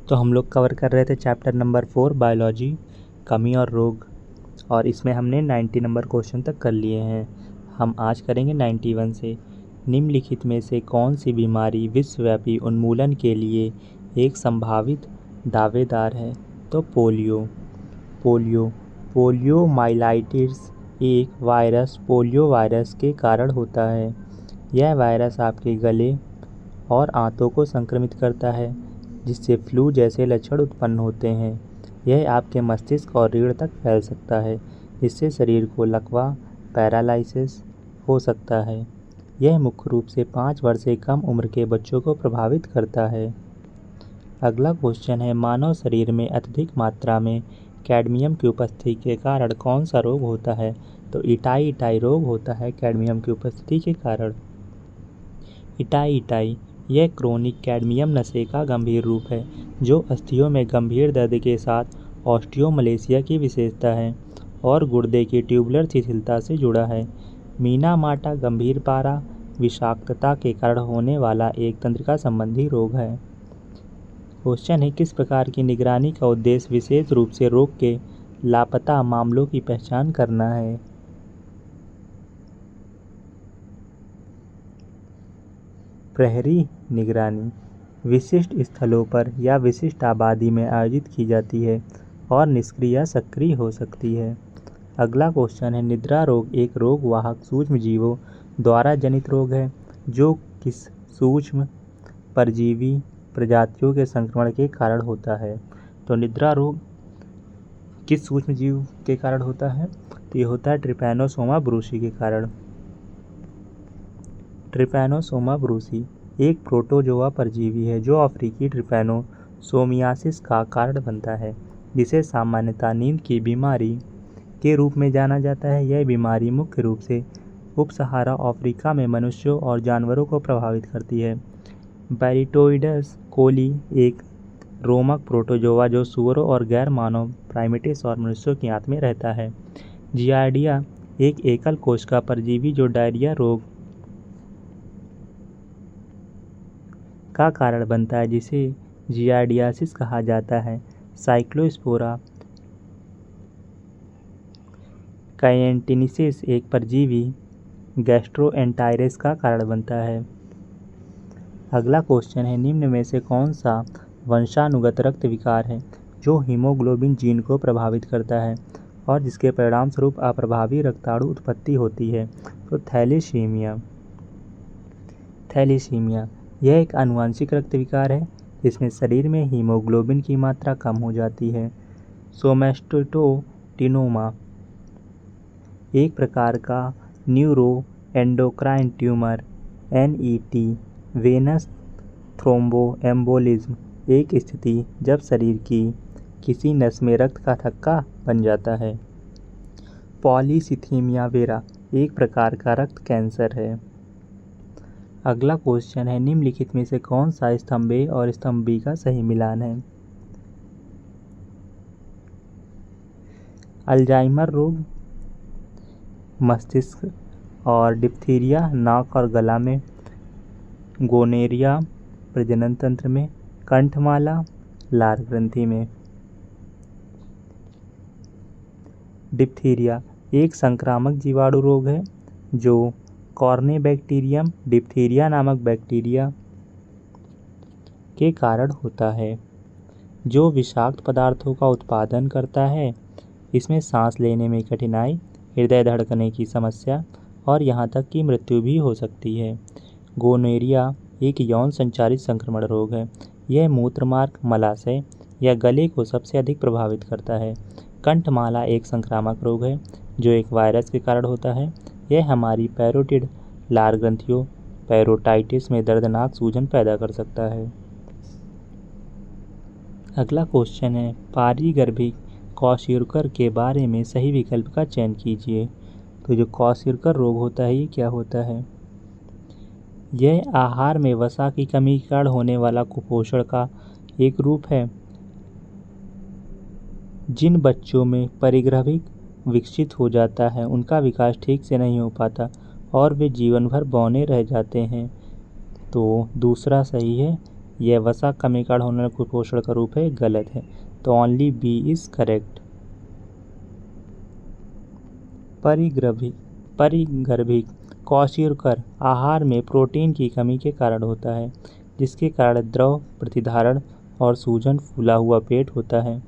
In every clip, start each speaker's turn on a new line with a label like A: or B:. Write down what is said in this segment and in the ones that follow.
A: तो हम लोग कवर कर रहे थे चैप्टर नंबर 4 बायोलॉजी, कमी और रोग, और इसमें हमने 90 नंबर क्वेश्चन तक कर लिए हैं। हम आज करेंगे 91 से। निम्नलिखित में से कौन सी बीमारी विश्वव्यापी उन्मूलन के लिए एक संभावित दावेदार है? तो पोलियो पोलियोमाइलाइटिस एक वायरस पोलियो वायरस के कारण होता है। यह वायरस आपके गले और आंतों को संक्रमित करता है, जिससे फ्लू जैसे लक्षण उत्पन्न होते हैं। यह आपके मस्तिष्क और रीढ़ तक फैल सकता है, जिससे शरीर को लकवा, पैरालिसिस हो सकता है। यह मुख्य रूप से 5 वर्ष से कम उम्र के बच्चों को प्रभावित करता है। अगला क्वेश्चन है, मानव शरीर में अत्यधिक मात्रा में कैडमियम की उपस्थिति के कारण कौन सा रोग होता है? तो इटाई रोग होता है कैडमियम की उपस्थिति के कारण। इटाई यह क्रोनिक कैडमियम नशे का गंभीर रूप है, जो अस्थियों में गंभीर दर्द के साथ ऑस्टियोमलेशिया की विशेषता है और गुर्दे की ट्यूबुलर शिथिलता से जुड़ा है। मीना-माटा गंभीर पारा विषाक्तता के कारण होने वाला एक तंत्रिका संबंधी रोग है। क्वेश्चन है, किस प्रकार की निगरानी का उद्देश्य विशेष रूप से रोग के लापता मामलों की पहचान करना है? प्रहरी निगरानी विशिष्ट स्थलों पर या विशिष्ट आबादी में आयोजित की जाती है और निष्क्रिय या सक्रिय हो सकती है। अगला क्वेश्चन है, निद्रा रोग एक रोग वाहक सूक्ष्मजीवों द्वारा जनित रोग है, जो किस सूक्ष्म परजीवी प्रजातियों के संक्रमण के कारण होता है? तो निद्रा रोग किस सूक्ष्मजीव के कारण होता है? तो ये होता है ट्रिपैनोसोमा ब्रूसी के कारण। ट्रिपैनोसोमा ब्रूसी एक प्रोटोजोआ परजीवी है, जो अफ्रीकी ट्रिपैनोसोमियासिस का कारण बनता है, जिसे सामान्यतः नींद की बीमारी के रूप में जाना जाता है। यह बीमारी मुख्य रूप से उप-सहारा अफ्रीका में मनुष्यों और जानवरों को प्रभावित करती है। बैरिटोइडस कोली एक रोमक प्रोटोजोआ जो सूअरों और गैर मानव प्राइमेट्स और मनुष्यों की आंत में रहता है। जियार्डिया एक एकल कोशिका परजीवी जो डायरिया रोग का कारण बनता है, जिसे जियार्डियासिस कहा जाता है। साइक्लोस्पोरा कैयेटिनिसिस एक परजीवी गैस्ट्रोएंटेराइटिस का कारण बनता है। अगला क्वेश्चन है, निम्न में से कौन सा वंशानुगत रक्त विकार है जो हीमोग्लोबिन जीन को प्रभावित करता है और जिसके परिणामस्वरूप अप्रभावी रक्ताणु उत्पत्ति होती है? तो थैलेसीमिया यह एक आनुवंशिक रक्त विकार है, जिसमें शरीर में हीमोग्लोबिन की मात्रा कम हो जाती है। सोमैस्टेटोटिनोमा एक प्रकार का neuroendocrine tumour. NET venous thromboembolism एक स्थिति जब शरीर की किसी नस में रक्त का थक्का बन जाता है। पॉलीसिथीमिया वेरा एक प्रकार का रक्त कैंसर है। अगला क्वेश्चन है, निम्नलिखित में से कौन सा स्तंभ A और स्तंभ B का सही मिलान है? अल्जाइमर रोग मस्तिष्क और डिप्थीरिया नाक और गला में, गोनेरिया प्रजनन तंत्र में, कंठमाला लार ग्रंथि में। डिप्थीरिया एक संक्रामक जीवाणु रोग है जो कॉर्नेबैक्टीरियम डिप्थीरिया नामक बैक्टीरिया के कारण होता है, जो विषाक्त पदार्थों का उत्पादन करता है। इसमें सांस लेने में कठिनाई, हृदय धड़कने की समस्या और यहाँ तक कि मृत्यु भी हो सकती है। गोनोरिया एक यौन संचारित संक्रमण रोग है। यह मूत्रमार्ग, मलाशय या गले को सबसे अधिक प्रभावित करता है। कंठमाला एक संक्रामक रोग है जो एक वायरस के कारण होता है। यह हमारी पैरोटिड लार ग्रंथियों पैरोटाइटिस में दर्दनाक सूजन पैदा कर सकता है। अगला क्वेश्चन है, पारीगर्भिक क्वाशियोरकर के बारे में सही विकल्प का चयन कीजिए। तो जो क्वाशियोरकर रोग होता है, ये क्या होता है? यह आहार में वसा की कमी के कारण होने वाला कुपोषण का एक रूप है। जिन बच्चों में परिगर्भिक विकसित हो जाता है, उनका विकास ठीक से नहीं हो पाता और वे जीवन भर बौने रह जाते हैं। तो दूसरा सही है। यह वसा कमी कारण होने वाले कुपोषण का रूप है, गलत है। तो ओनली बी इज करेक्ट। परिगर्भिक क्वाशियोकर आहार में प्रोटीन की कमी के कारण होता है, जिसके कारण द्रव प्रतिधारण और सूजन, फूला हुआ पेट होता है।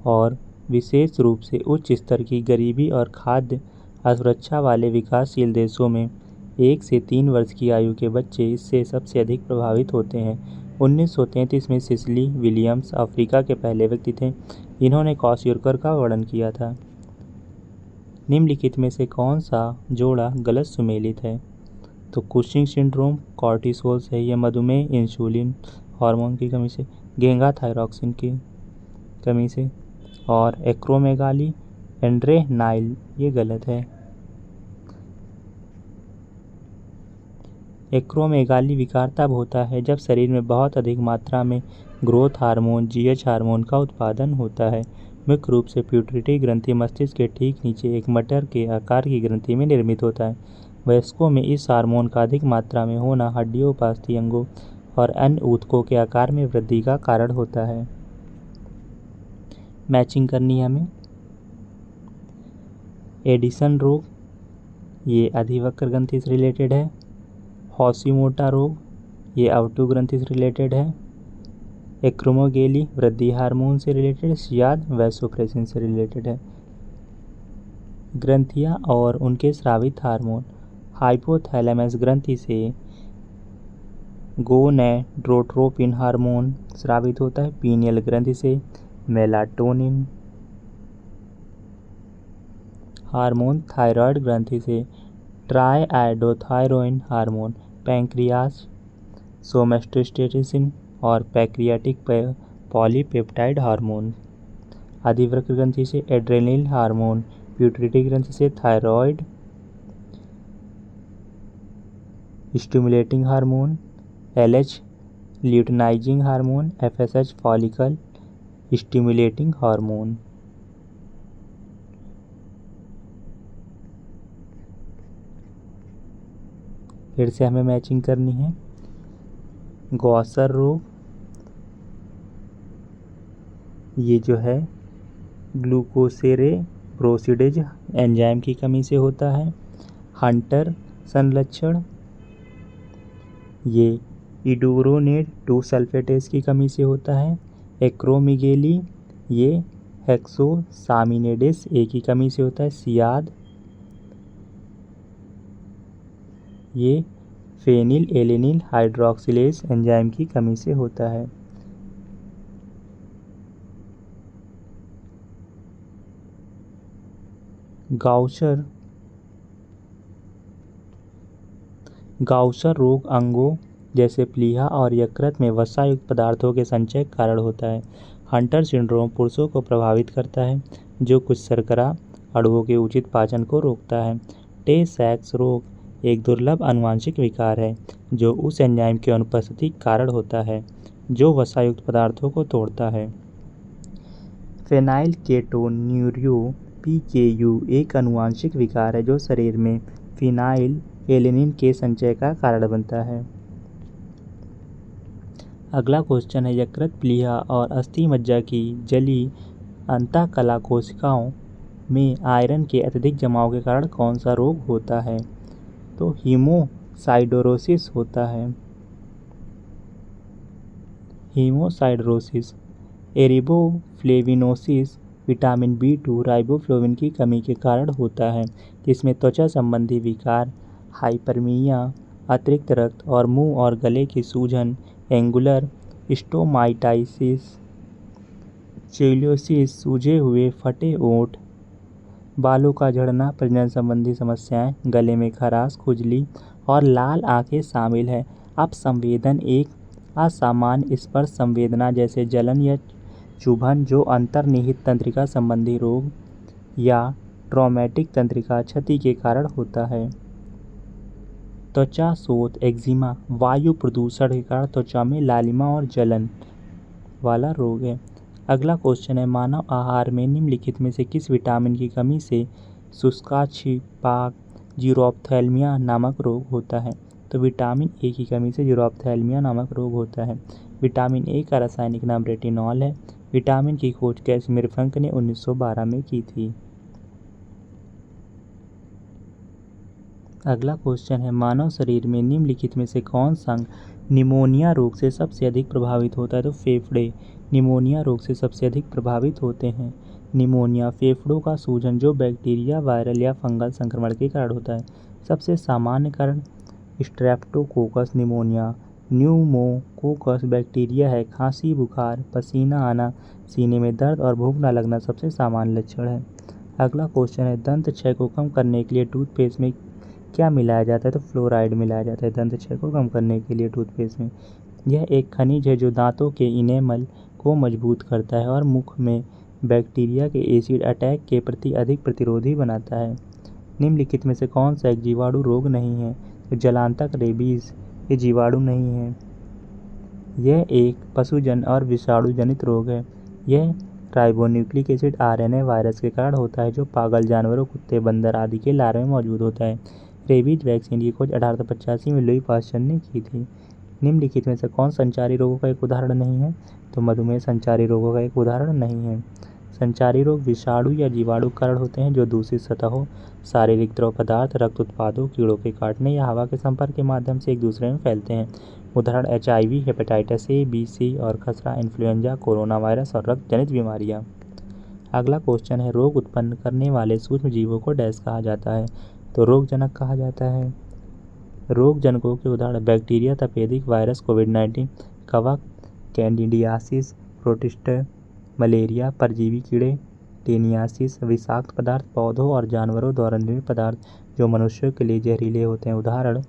A: और विशेष रूप से उच्च स्तर की गरीबी और खाद्य असुरक्षा वाले विकासशील देशों में 1 से 3 वर्ष की आयु के बच्चे इससे सबसे अधिक प्रभावित होते हैं। 1933 में सिसिली विलियम्स अफ्रीका के पहले व्यक्ति थे इन्होंने क्वाशियोकर का वर्णन किया था। निम्नलिखित में से कौन सा जोड़ा गलत सुमेलित है? तो कुशिंग सिंड्रोम कॉर्टिसोल से, यह मधुमेह इंसुलिन हार्मोन की कमी से, घेंगा थायरॉक्सिन की कमी से, और एक्रोमेगाली एंड्रेनाइल ये गलत है। एक्रोमेगाली विकार तब होता है जब शरीर में बहुत अधिक मात्रा में ग्रोथ हार्मोन जीएच हार्मोन का उत्पादन होता है। मुख्य रूप से प्यूटरी ग्रंथि मस्तिष्क के ठीक नीचे एक मटर के आकार की ग्रंथि में निर्मित होता है। वयस्कों में इस हार्मोन का अधिक मात्रा में होना हड्डियों, उपास्थि अंगों और अन्य ऊतकों के आकार में वृद्धि का कारण होता है। मैचिंग करनी है हमें। एडिसन रोग ये अधिवक्र ग्रंथि से रिलेटेड है। हॉशीमोटो रोग ये अवटु ग्रंथि से रिलेटेड है। एक्रोमेगाली वृद्धि हार्मोन से रिलेटेड, सियाद वैसोप्रेसिन से रिलेटेड है। ग्रंथियां और उनके स्रावित हार्मोन हाइपोथैलेमस ग्रंथि से गोनेडोट्रोपिन हार्मोन स्रावित होता है। पीनियल ग्रंथि से मेलाटोनिन हार्मोन, थायराइड ग्रंथि से ट्राइआयोडोथायरोन हार्मोन, पैंक्रियास सोमेटोस्टेटिन और पैंक्रियाटिक पॉलीपेप्टाइड हार्मोन। अधिवृक्क ग्रंथि से एड्रेनलिन हार्मोन, प्यूटरी ग्रंथि से thyroid stimulating hormone, LH luteinizing hormone, FSH follicle stimulating hormone. फिर से हमें मैचिंग करनी है। गॉसर रोग ये जो है ग्लूकोसेरेब्रोसिडेज एंजाइम की कमी से होता है। हंटर संलक्षण ये इडुरोनेट 2 सल्फेटेज की कमी से होता है। एक्रोमेगाली ये हेक्सोसामिनेडेज ए की कमी से होता है। सियाद ये फेनिल एलेनिल हाइड्रोक्सिलेज एंजाइम की कमी से होता है। गाउसर रोग अंगों जैसे प्लीहा और यकृत में वसायुक्त पदार्थों के संचय के कारण होता है। हंटर सिंड्रोम पुरुषों को प्रभावित करता है, जो कुछ शर्करा अणुओं के उचित पाचन को रोकता है। टे सैक्स रोग एक दुर्लभ आनुवंशिक विकार है जो उस एंजाइम की अनुपस्थिति के कारण होता है जो वसायुक्त पदार्थों को तोड़ता है। फेनाइल केटोन्यूरिया (PKU) एक आनुवंशिक विकार है जो शरीर में फिनाइल एलेनिन के संचय का कारण बनता है। अगला क्वेश्चन है, यकृत, प्लीहा और अस्थि मज्जा की जलीय अंतःकला कोशिकाओं में आयरन के अत्यधिक जमाव के कारण कौन सा रोग होता है? तो हीमोसाइडरोसिस होता है। हीमोसाइडरोसिस। एरिबोफ्लेविनोसिस विटामिन B2 राइबोफ्लोविन की कमी के कारण होता है, जिसमें त्वचा संबंधी विकार, हाइपरमिया, अतिरिक्त रक्त और मुंह और गले की सूजन, एंगुलर स्टोमाटाइटिस, चेलियोसिस, सूजे हुए फटे ओंठ, बालों का झड़ना, प्रजनन संबंधी समस्याएं, गले में खराश, खुजली और लाल आंखें शामिल है। अपसंवेदन एक असामान्य स्पर्श संवेदना जैसे जलन या चुभन जो अंतर्निहित तंत्रिका संबंधी रोग या ट्रॉमेटिक तंत्रिका क्षति के कारण होता है। त्वचा शोथ एक्जिमा वायु प्रदूषण के कारण त्वचा में लालिमा और जलन वाला रोग है। अगला क्वेश्चन है, मानव आहार में निम्नलिखित में से किस विटामिन की कमी से शुष्काक्षिपाक जीरोप्थेल्मिया नामक रोग होता है? तो विटामिन ए की कमी से जीरोप्थेल्मिया नामक रोग होता है। विटामिन ए का रासायनिक नाम रेटिनॉल है। विटामिन की खोज कैसिमिर फ्रंक ने 1912 में की थी। अगला क्वेश्चन है, मानव शरीर में निम्नलिखित में से कौन सा अंग निमोनिया रोग से सबसे अधिक प्रभावित होता है? तो फेफड़े निमोनिया रोग से सबसे अधिक प्रभावित होते हैं। निमोनिया फेफड़ों का सूजन जो बैक्टीरिया, वायरल या फंगल संक्रमण के कारण होता है। सबसे सामान्य कारण स्ट्रेप्टोकोकस निमोनिया, न्यूमोकोकस बैक्टीरिया है। खांसी, बुखार, पसीना आना, सीने में दर्द और भूख न लगना सबसे सामान्य लक्षण है। अगला क्वेश्चन है, दंत क्षय को कम करने के लिए टूथपेस्ट में क्या मिलाया जाता है? तो फ्लोराइड मिलाया जाता है दंत क्षय को कम करने के लिए टूथपेस्ट में। यह एक खनिज है जो दांतों के इनेमल को मजबूत करता है और मुख में बैक्टीरिया के एसिड अटैक के प्रति अधिक प्रतिरोधी बनाता है। निम्नलिखित में से कौन सा एक जीवाणु रोग नहीं है? तो जलांतक रेबीज ये जीवाणु नहीं है। यह एक पशुजन और विषाणु जनित रोग है। यह राइबोन्यूक्लिक एसिड आरएनए वायरस के कारण होता है जो पागल जानवरों, कुत्ते, बंदर आदि के लार्वे में मौजूद होता है। रेबीज वैक्सीन की खोज 1885 में लुई पास्चर ने की थी। निम्नलिखित में से कौन संचारी रोगों का एक उदाहरण नहीं है? तो मधुमेह संचारी रोगों का एक उदाहरण नहीं है। संचारी रोग विषाणु या जीवाणु कारण होते हैं जो दूषित सतहों, शारीरिक द्रव पदार्थ, रक्त उत्पादों, कीड़ों के काटने या हवा के संपर्क के माध्यम से एक दूसरे में फैलते हैं। उदाहरण HIV, hepatitis A, B, C और खसरा, इन्फ्लुएंजा, कोरोना वायरस और रक्त जनित बीमारियां। अगला क्वेश्चन है, रोग उत्पन्न करने वाले सूक्ष्म जीवों को डैश कहा जाता है? तो रोगजनक कहा जाता है। रोगजनकों के उदाहरण बैक्टीरिया, तपेदिक, वायरस, कोविड-19, कवक, कैंडिडियासिस, प्रोटिस्ट, मलेरिया, परजीवी कीड़े, टेनियासिस, विषाक्त पदार्थ, पौधों और जानवरों द्वारा निर्मित पदार्थ जो मनुष्यों के लिए जहरीले होते हैं। उदाहरण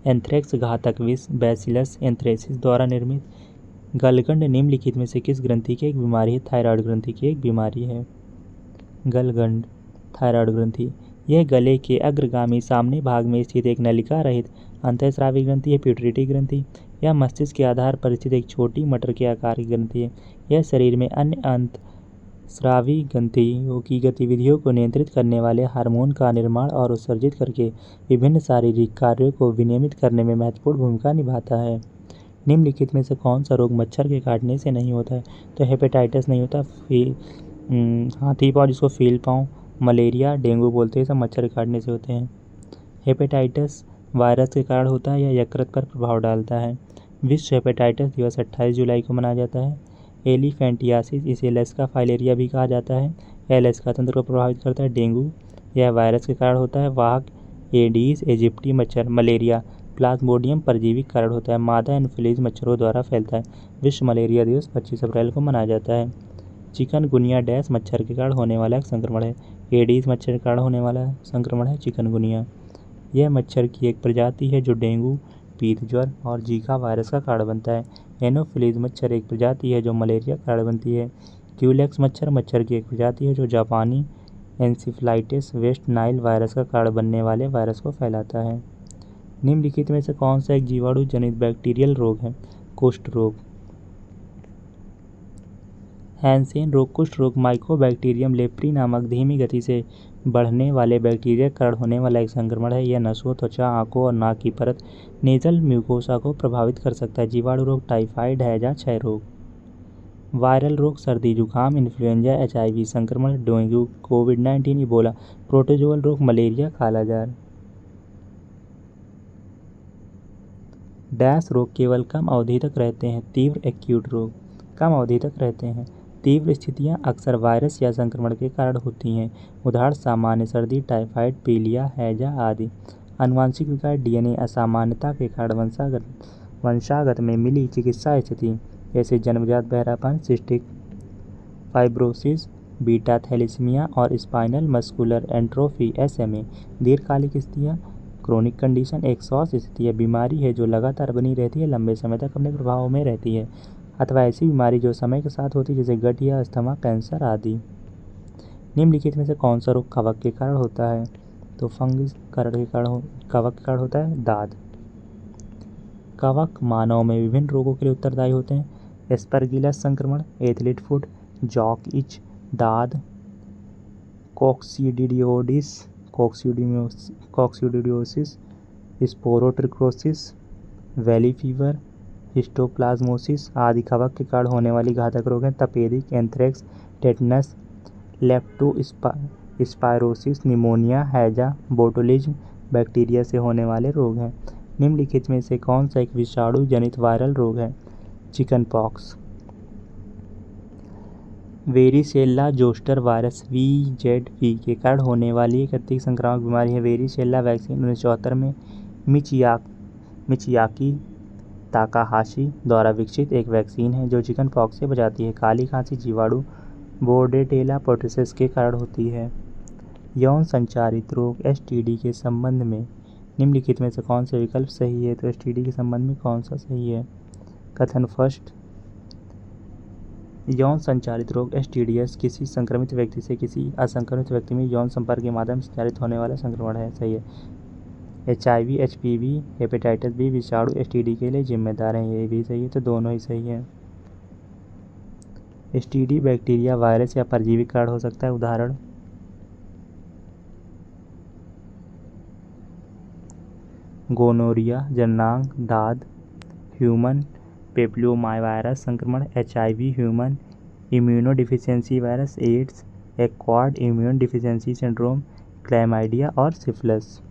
A: एंथ्रेक्स घातक विष, बैसिलस एंथ्रेसिस द्वारा निर्मित। गलगंड निम्नलिखित में से किस ग्रंथि की एक बीमारी है? थायराइड ग्रंथि की एक बीमारी है गलगंड। थायराइड ग्रंथि यह गले के अग्रगामी सामने भाग में स्थित एक नलिका रहित अंतःस्रावी ग्रंथि है। प्यूटरिटी ग्रंथि यह मस्तिष्क के आधार पर स्थित एक छोटी मटर के आकार की ग्रंथि है। यह शरीर में अन्य अंतःस्रावी ग्रंथियों की गतिविधियों को नियंत्रित करने वाले हार्मोन का निर्माण और उत्सर्जित करके विभिन्न शारीरिक कार्यों को विनियमित करने में महत्वपूर्ण भूमिका निभाता है। निम्नलिखित में से कौन सा रोग मच्छर के काटने से नहीं होता है? तो हेपेटाइटिस नहीं होता। हाथी पाँव जिसको फील पाँव, मलेरिया, डेंगू बोलते हैं, सब मच्छर के काटने से होते हैं। हेपेटाइटिस वायरस के कारण होता है या यकृत पर प्रभाव डालता है। विश्व हेपेटाइटिस दिवस 28 जुलाई को मनाया जाता है। एलिफेंटियासिस इसे एलेस्का फाइलेरिया भी कहा जाता है। यह एलेस्का तंत्र को प्रभावित करता है। डेंगू यह वायरस के कारण होता है। वाहक एडीज एजिप्टी मच्छर। मलेरिया प्लाज्मोडियम परजीवी के कारण होता है। मादा एनोफिलीज मच्छरों द्वारा फैलता है। विश्व मलेरिया दिवस 25 अप्रैल को मनाया जाता है। चिकनगुनिया डैश मच्छर के कारण होने वाला एक संक्रमण है। एडीज मच्छर के कारण होने वाला संक्रमण है चिकनगुनिया। यह मच्छर की एक प्रजाति है जो डेंगू, पीत ज्वर और जीका वायरस का कारण बनता है। एनोफिलीज मच्छर एक प्रजाति है जो मलेरिया का कारण बनती है। क्यूलेक्स मच्छर मच्छर की एक प्रजाति है जो जापानी एन्सेफेलाइटिस वेस्ट नाइल वायरस का कारण बनने वाले वायरस को फैलाता है। निम्नलिखित में से कौन सा एक जीवाणु जनित बैक्टीरियल रोग है? कुष्ठ रोग। हैंसेन रोग कुष्ठ रोग माइकोबैक्टीरियम लेप्री नामक धीमी गति से बढ़ने वाले बैक्टीरिया के कारण होने वाला एक संक्रमण है। यह नसों, त्वचा, आंखों और नाक की परत नेजल म्यूकोसा को प्रभावित कर सकता है। जीवाणु रोग टाइफाइड, हैजा, क्षय रोग। वायरल रोग सर्दी जुकाम, इन्फ्लुएंजा, HIV संक्रमण, डेंगू, कोविड-19, इबोला। प्रोटोजोअल रोग मलेरिया, कालाजार। डैश रोग केवल कम अवधि तक रहते हैं। तीव्र एक्यूट रोग कम अवधि तक रहते हैं। तीव्र स्थितियां अक्सर वायरस या संक्रमण के कारण होती हैं। उदाहरण सामान्य सर्दी, टाइफाइड, पीलिया, हैजा आदि। आनुवंशिक विकार DNA असामान्यता के कारण वंशागत में मिली चिकित्सा स्थिति जैसे जन्मजात बहरापन, सिस्टिक फाइब्रोसिस, बीटा थैलेसीमिया और स्पाइनल मस्कुलर एट्रोफी SMA। दीर्घकालिक स्थितियाँ क्रोनिक कंडीशन एक स्वास्थ्य स्थिति है, बीमारी है जो लगातार बनी रहती है, लंबे समय तक अपने प्रभाव में रहती है, अथवा ऐसी बीमारी जो समय के साथ होती है जैसे गठिया, अस्थमा, कैंसर आदि। निम्नलिखित में से कौन सा रोग कवक के कारण होता है? तो फंगस कवक के कारण होता है। दाद। कवक मानव में विभिन्न रोगों के लिए उत्तरदायी होते हैं। एस्परगिलस संक्रमण, एथलीट फुट, जॉक इच, दाद, कोक्सीडियोसिस, स्पोरोट्रिकोसिस, वैली फीवर, हिस्टोप्लाज्मोसिस आदि कवक के कारण होने वाली घातक रोग हैं। तपेदिक, एंथ्रेक्स, टेटनस, लेप्टोस्पायरोसिस, निमोनिया, हैजा, बोटुलिज्म बैक्टीरिया से होने वाले रोग हैं। निम्नलिखित में से कौन सा एक विषाणु जनित वायरल रोग है? Chicken pox. Varicella zoster virus VZV के कारण होने वाली एक अत्यधिक संक्रामक बीमारी है। वेरिसेल्ला वैक्सीन 1974 में मिचियाकी ताकाहाशी द्वारा विकसित एक वैक्सीन है जो चिकन पॉक्स से बचाती है। काली खांसी जीवाणु बोर्डेटेला पोर्टुसिस के कारण होती है। यौन संचारित रोग STD के संबंध में निम्नलिखित में से कौन सा विकल्प सही है? तो STD के संबंध में कौन सा सही है? कथन फर्स्ट, यौन संचारित रोग STDs किसी संक्रमित व्यक्ति से किसी असंक्रमित व्यक्ति में यौन संपर्क के माध्यम से संचारित होने वाला संक्रमण है। सही है। HIV, HPV, हेपेटाइटिस B विषाणु STD के लिए जिम्मेदार हैं। ये भी सही है, तो दोनों ही सही है। STD बैक्टीरिया, वायरस या परजीवी के कारण हो सकता है। उदाहरण गोनोरिया, जननांग, दाद, ह्यूमन पेप्लोमावायरस संक्रमण, HIV, human immunodeficiency virus, AIDS, acquired immune deficiency syndrome, chlamydia और सिफिलिस।